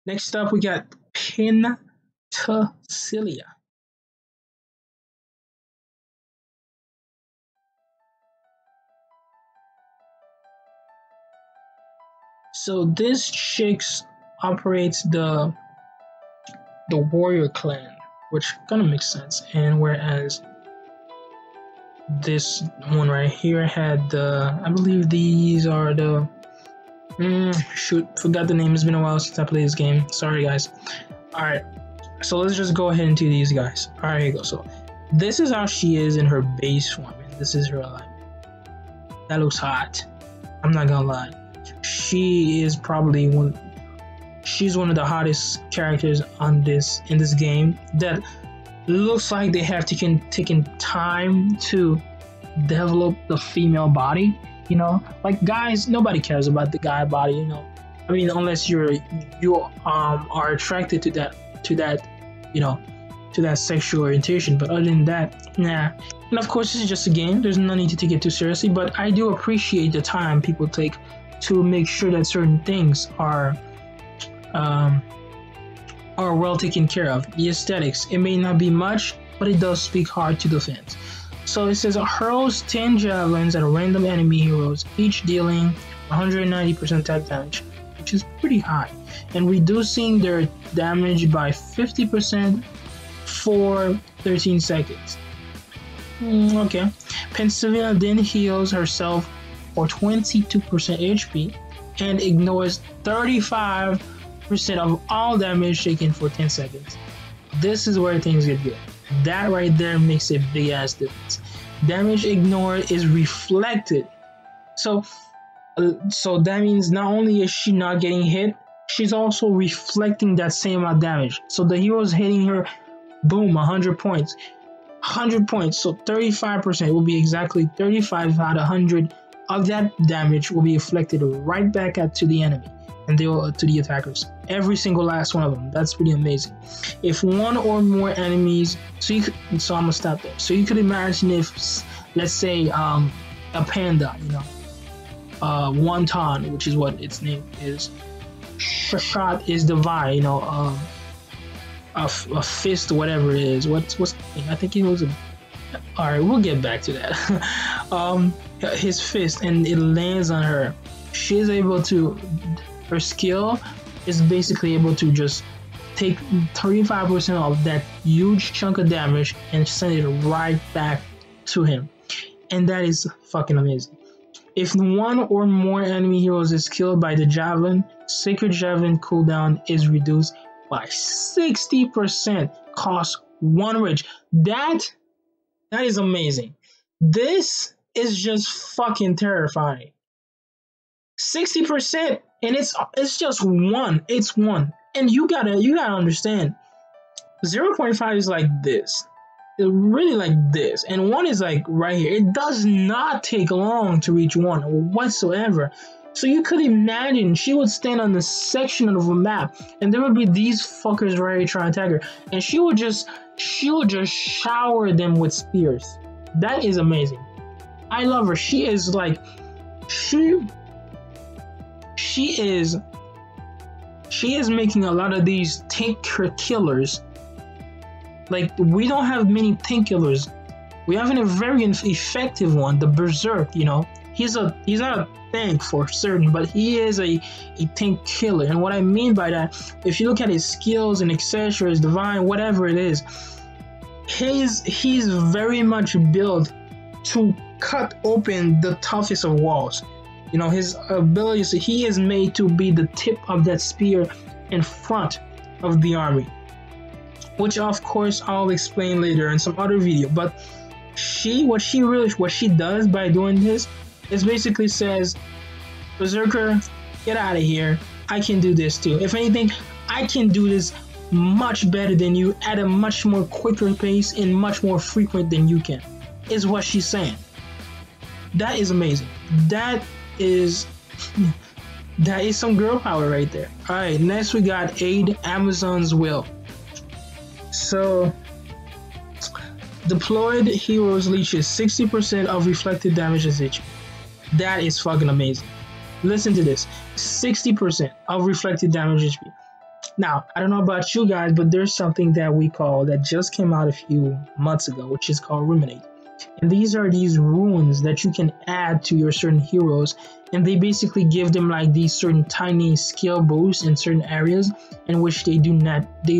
Next up, we got Penthesilea. So this chick operates the warrior clan, which kind of makes sense. And whereas this one right here had I believe these are the, shoot, forgot the name. It's been a while since I played this game. Sorry, guys. All right, so let's just go ahead and do these guys. All right, here you go. So this is how she is in her base form. This is her line. That looks hot. I'm not gonna lie. She is probably she's one of the hottest characters in this game. That looks like they have taken time to develop the female body. You know, like guys, nobody cares about the guy body. You know, I mean, unless you are attracted to that, you know, to that sexual orientation. But other than that, nah. And of course, this is just a game. There's no need to take it too seriously. But I do appreciate the time people take to make sure that certain things are well taken care of. The aesthetics, it may not be much, but it does speak hard to the fans. So it says, hurls 10 javelins at random enemy heroes, each dealing 190% attack damage, which is pretty high, and reducing their damage by 50% for 13 seconds. Okay. Penthesilea then heals herself for 22% HP and ignores 35% of all damage taken for 10 seconds. This is where things get good. That right there makes a big ass difference. Damage ignored is reflected. So that means not only is she not getting hit, she's also reflecting that same amount of damage. So the hero's hitting her, boom, 100 points. 100 points, so 35% will be exactly 35 out of 100 of that damage will be reflected right back to the enemy and to the attackers. Every single last one of them. That's pretty amazing. If one or more enemies, so I'm gonna stop there. So you could imagine if, let's say, a panda, you know, wonton, which is what its name is. Shot is divine, you know, a fist, whatever it is. What's I think it was a. All right, we'll get back to that. His fist, and it lands on her. She's able to. Her skill is basically able to just take 35% of that huge chunk of damage and send it right back to him, and that is fucking amazing. If one or more enemy heroes is killed by the javelin, Sacred Javelin cooldown is reduced by 60%, cost 1 rage. That is amazing. This is just fucking terrifying. 60%, and it's just one. It's one. And you gotta understand, 0.5 is like this. It's really like this. And 1 is like right here. It does not take long to reach 1 whatsoever. So you could imagine she would stand on the section of a map, and there would be these fuckers ready to try and attack her, and she would just shower them with spears. That is amazing. I love her. She is like she is making a lot of these tank killers. Like, we don't have many tank killers. We have a very effective one, the Berserk. You know, he's not a tank for certain, but he is a tank killer. And what I mean by that, if you look at his skills and etc., his divine, whatever it is, he's very much built to cut open the toughest of walls. You know, his abilities, he is made to be the tip of that spear in front of the army, which of course I'll explain later in some other video. But what she does by doing this is basically says, Berserker, get out of here. I can do this too. If anything, I can do this much better than you at a much more quicker pace and much more frequent than you can, is what she's saying. That is amazing. That is some girl power right there. All right, next we got Aid Amazon's Will. So deployed heroes leeches 60% of reflected damage as HP. That is fucking amazing. Listen to this. 60% of reflected damage HP. Now, I don't know about you guys, but there's something that we call that just came out a few months ago, which is called Ruminate. And these are these runes that you can add to your certain heroes, and they basically give them like these certain tiny skill boosts in certain areas in which they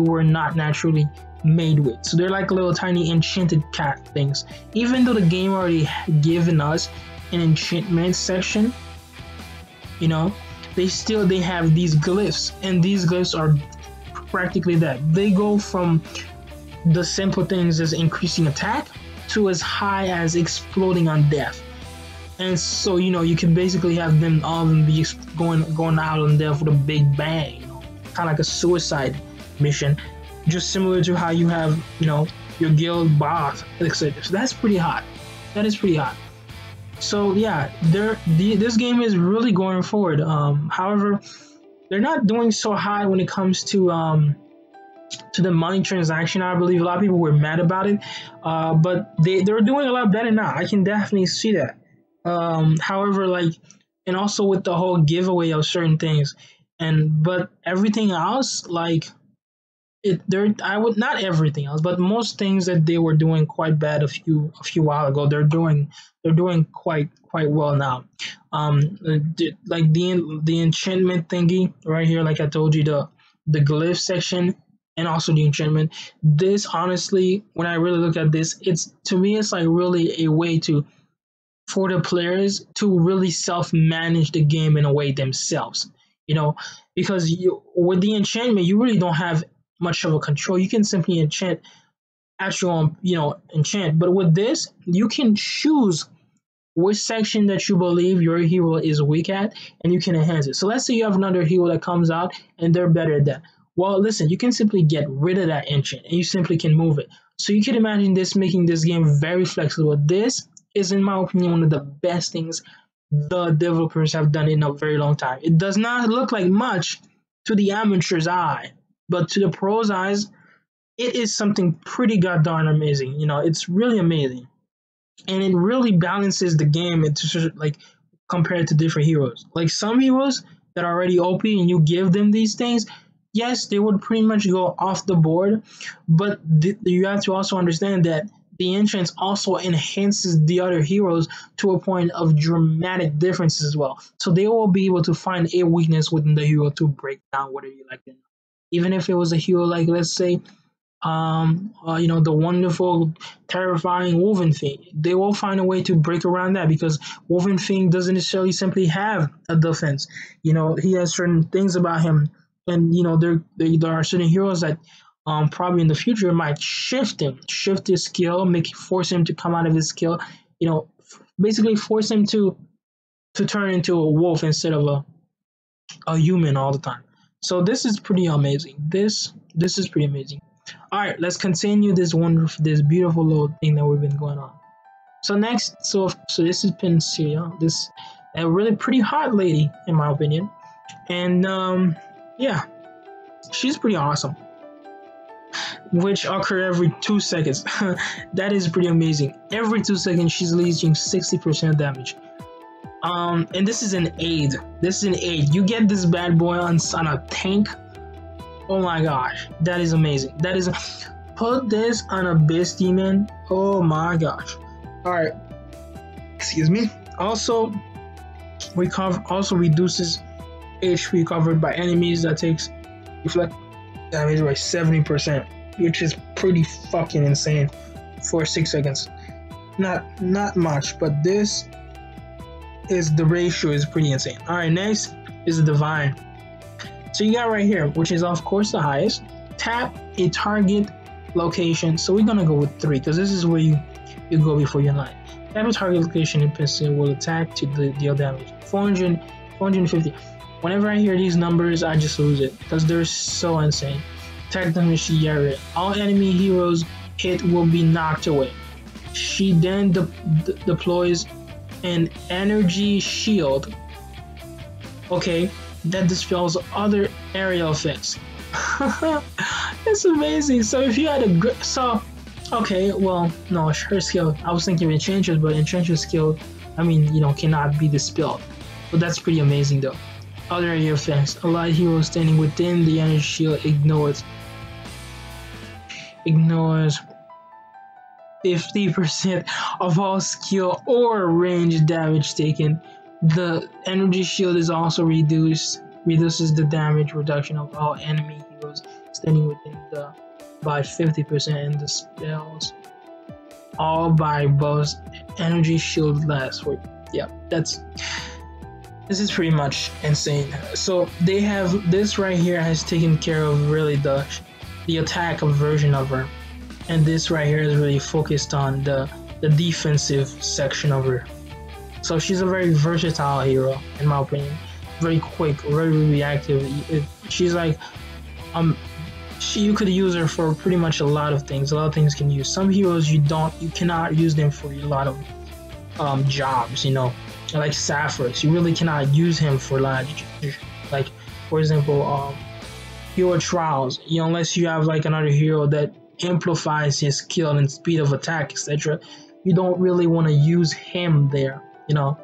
were not naturally made with. So they're like little tiny enchanted cat things. Even though the game already given us an enchantment section, you know, they have these glyphs, and these glyphs are practically that. They go from the simple things as increasing attack to as high as exploding on death. And so, you know, you can basically have them all be going out on death with a big bang, you know, kind of like a suicide mission, just similar to how you have, you know, your guild boss, etc. So that's pretty hot. That is pretty hot. So yeah, this game is really going forward. However, they're not doing so high when it comes to the money transaction. I believe a lot of people were mad about it, but they're doing a lot better now. I can definitely see that. However, like, and also with the whole giveaway of certain things, but everything else, like, I would not everything else, but most things that they were doing quite bad a few while ago, they're doing quite well now. Like the enchantment thingy right here, like I told you, the glyph section, and also the enchantment. This, honestly, when I really look at this, to me it's like really a way for the players to really self-manage the game in a way themselves, you know, because with the enchantment you really don't have much of a control. You can simply enchant at your own, you know, enchant. But with this, you can choose which section that you believe your hero is weak at, and you can enhance it. So let's say you have another hero that comes out and they're better at that. Well, listen, you can simply get rid of that enchant and you simply can move it. So you can imagine this making this game very flexible. This is, in my opinion, one of the best things the developers have done in a very long time. It does not look like much to the amateur's eye, but to the pros' eyes, it is something pretty goddamn amazing. You know, it's really amazing, and it really balances the game into, like, compared to different heroes. Like some heroes that are already OP, and you give them these things, yes, they would pretty much go off the board. But you have to also understand that the entrance also enhances the other heroes to a point of dramatic differences as well. So they will be able to find a weakness within the hero to break down, whether you like it. Even if it was a hero like, let's say, you know, the wonderful, terrifying Woven Fiend, they will find a way to break around that, because Woven Fiend doesn't necessarily simply have a defense. You know, he has certain things about him, and you know, there are certain heroes that probably in the future might shift his skill, force him to come out of his skill. You know, basically force him to turn into a wolf instead of a human all the time. So this is pretty amazing. This is pretty amazing. All right, let's continue this beautiful little thing that we've been going on. So next, so this is Penthesilea, this a really pretty hot lady in my opinion, and yeah, she's pretty awesome. Which occur every 2 seconds. That is pretty amazing. Every 2 seconds, she's leeching 60% damage. And this is an aid. You get this bad boy on a tank. Oh my gosh, that is amazing. Put this on a beast demon. Oh my gosh. All right. Excuse me. Also reduces HP covered by enemies that takes reflect damage by 70%, which is pretty fucking insane for 6 seconds. Not much, but this is, the ratio is pretty insane. All right, next is the Divine. So you got right here, which is of course the highest. Tap a target location. So we're gonna go with 3, because this is where you go before your line. Tap a target location and Penthesilea will attack to deal damage. 450. Whenever I hear these numbers, I just lose it, because they're so insane. Attack damage area. All enemy heroes hit will be knocked away. She then deploys an energy shield. Okay, that dispels other area effects. It's amazing. So if you had okay, well, no, her skill, I was thinking of Enchantress, but Enchantress skill, I mean, you know, cannot be dispelled. But that's pretty amazing though. Other area effects. Allied heroes standing within the energy shield ignores 50% of all skill or range damage taken. The energy shield is also reduces the damage reduction of all enemy heroes standing within the by 50%, and the spells all by both energy shield lasts for this is pretty much insane. So they have this right here has taken care of really the attack version of her, and this right here is really focused on the defensive section of her. So she's a very versatile hero in my opinion. Very quick, very reactive. She's like you could use her for pretty much a lot of things. A lot of things can use. Some heroes you cannot use them for a lot of jobs, you know, like Sapphiros. You really cannot use him for like for example hero trials, you know, unless you have like another hero that amplifies his skill and speed of attack, etc. You don't really want to use him there, you know.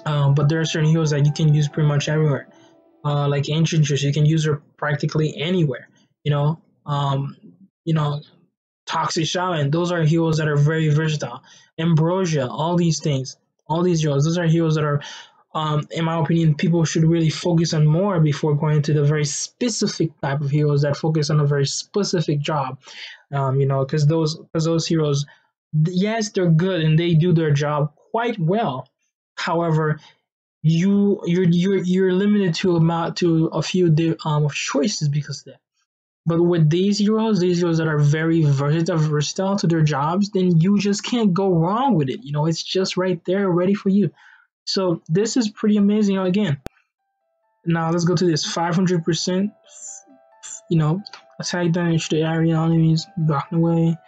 But there are certain heroes that you can use pretty much everywhere. Like Enchantress, you can use her practically anywhere, you know. Toxic Shaman, those are heroes that are very versatile. Ambrosia, all these things, all these heroes, those are heroes that are, in my opinion, people should really focus on more before going to the very specific type of heroes that focus on a very specific job. Because those heroes, yes, they're good and they do their job quite well. However, you're limited to a few choices because of that. But with these heroes that are very versatile to their jobs, then you just can't go wrong with it. You know, it's just right there, ready for you. So this is pretty amazing. Again, now let's go to this 500%. You know, attack damage to area enemies, blocking away.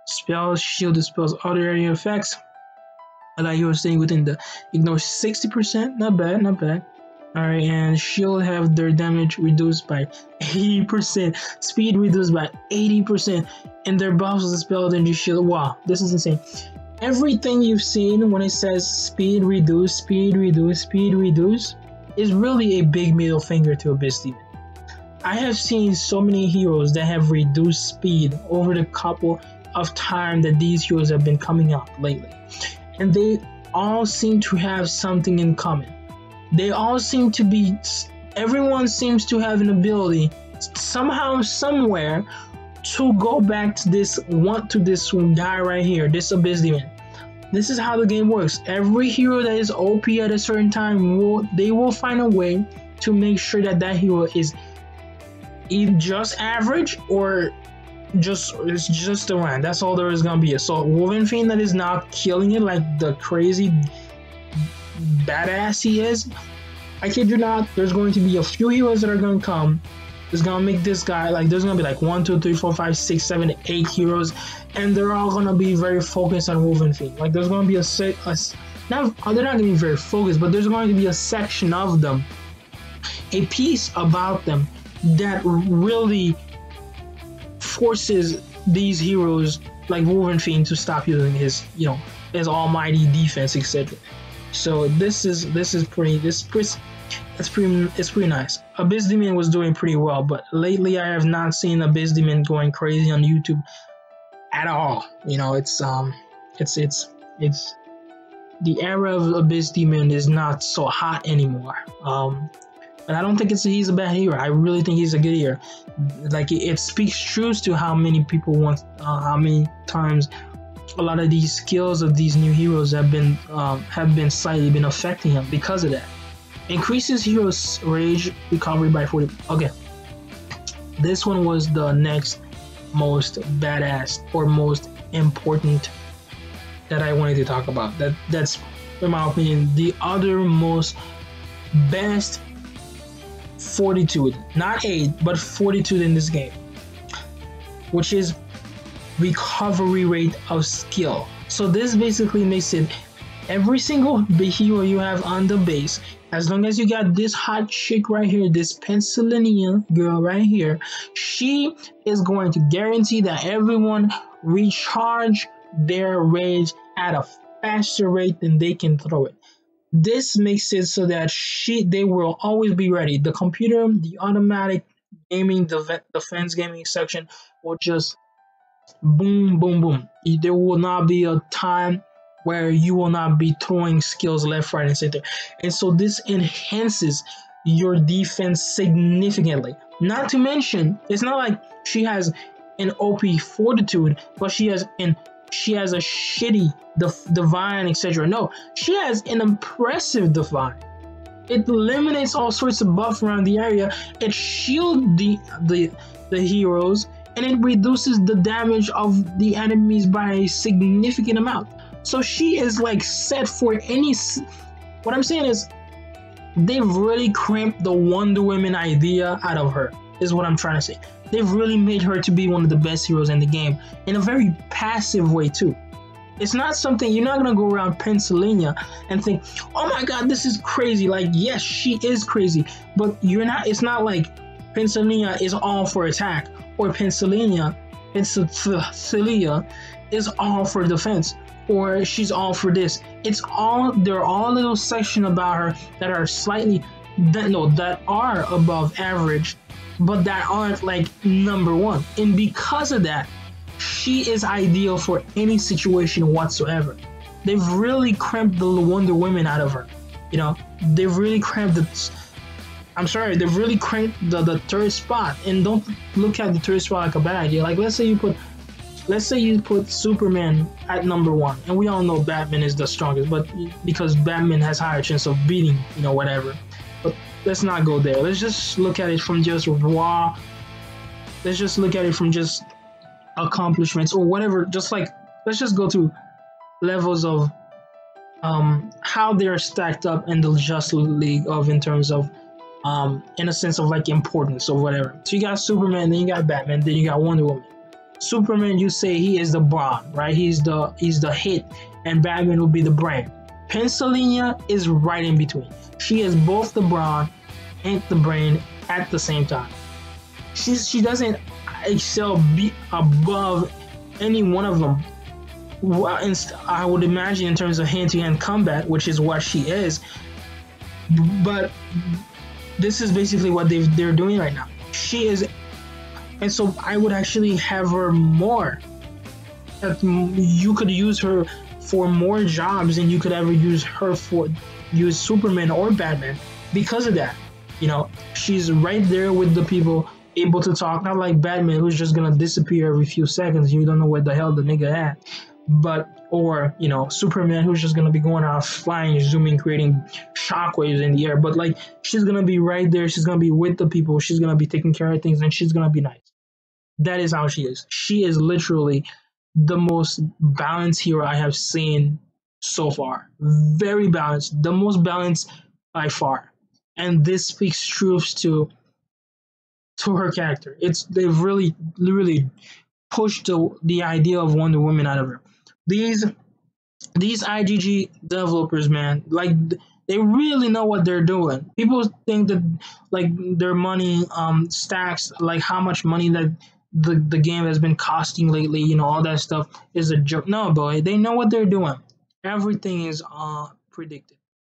Spells, shield dispels other area effects. I thought you were staying within the ignore 60%. Not bad, not bad. Alright, and shield have their damage reduced by 80%, speed reduced by 80%, and their buffs with the spell energy shield. Wow, this is insane. Everything you've seen when it says speed reduce, speed reduce, speed reduce is really a big middle finger to Abyss Demon. I have seen so many heroes that have reduced speed over the couple of time that these heroes have been coming out lately, and they all seem to have something in common. They all seem to be, everyone seems to have an ability somehow, somewhere, to go back to this guy right here, this Abyss Demon. This is how the game works. Every hero that is OP at a certain time, they will find a way to make sure that that hero is either just average or it's just around. That's all there is gonna be. So Woven Fiend that is not killing it like the crazy badass he is, I kid you not, there's going to be a few heroes that are going to come. It's going to make this guy, like, there's going to be like 1, 2, 3, 4, 5, 6, 7, 8 heroes, and they're all going to be very focused on Woven Fiend. Like, there's going to be they're not going to be very focused, but there's going to be a section of them, a piece about them that really forces these heroes like Woven Fiend to stop using his almighty defense, etc. So it's pretty nice. Abyss Demon was doing pretty well, but lately I have not seen Abyss Demon going crazy on YouTube at all. You know, it's the era of Abyss Demon is not so hot anymore. And I don't think he's a bad hero. I really think he's a good hero. Like it speaks truth to how many people want, how many times a lot of these skills of these new heroes have been slightly been affecting him because of that. Increases hero's rage recovery by 40. Okay, this one was the next most badass or most important that I wanted to talk about. That's in my opinion the other most best fortitude, not aid, but fortitude in this game, which is recovery rate of skill. So this basically makes it every single hero you have on the base, as long as you got this hot chick right here, this Penthesilea girl right here, she is going to guarantee that everyone recharge their rage at a faster rate than they can throw it. This makes it so that they will always be ready. The computer, the automatic gaming, the defense gaming section will just boom, boom, boom. There will not be a time where you will not be throwing skills left, right, and center. And so this enhances your defense significantly. Not to mention, it's not like she has an OP fortitude, but she has a shitty divine, etc. No, she has an impressive divine. It eliminates all sorts of buff around the area. It shields the heroes, and it reduces the damage of the enemies by a significant amount. So she is like set for any. What I'm saying is, they've really cramped the Wonder Woman idea out of her. Is what I'm trying to say. They've really made her to be one of the best heroes in the game in a very passive way too. It's not something you're not gonna go around Penthesilea and think, "Oh my God, this is crazy." Like, yes, she is crazy, but you're not. It's not like Penthesilea is all for attack, or Penthesilea is all for defense, or she's all for this. It's all there are all little sections about her that are that are above average, but that aren't like number one. And because of that, she is ideal for any situation whatsoever. They've really cramped the Wonder Woman out of her. You know, they've really cramped they've really cramped the third spot. And don't look at the third spot like a bad idea. Like, let's say you put Superman at number one, and we all know Batman is the strongest, but because Batman has higher chance of beating, whatever. But let's not go there. Let's just look at it from just raw. Let's just look at it from just accomplishments or whatever. Just like, let's just go to levels of how they're stacked up in the Justice League in terms of in a sense of like importance or whatever. So you got Superman, then you got Batman, then you got Wonder Woman. Superman, you say he is the brawn, right? He's the hit, and Batman will be the brain. Penthesilea is right in between. She is both the brawn and the brain at the same time. She doesn't excel above any one of them. I would imagine in terms of hand-to-hand combat, which is what she is. But this is basically what they're doing right now. She is, and so I would actually have her more. You could use her for more jobs than you could ever use Superman or Batman because of that. She's right there with the people, able to talk, not like Batman, who's just gonna disappear every few seconds. You don't know where the hell the nigga at. Or Superman, who's just gonna be going out flying, zooming, creating shockwaves in the air. But like, she's gonna be right there. She's gonna be with the people. She's gonna be taking care of things, and she's gonna be nice. That is how she is. She is literally the most balanced hero I have seen so far. Very balanced, the most balanced by far. And this speaks truths to her character. They've really pushed the idea of Wonder Woman out of her. These IGG developers, man, like, they really know what they're doing. People think that like their money stacks, like how much money that the game has been costing lately, all that stuff is a joke. No, boy, they know what they're doing. Everything is predicted.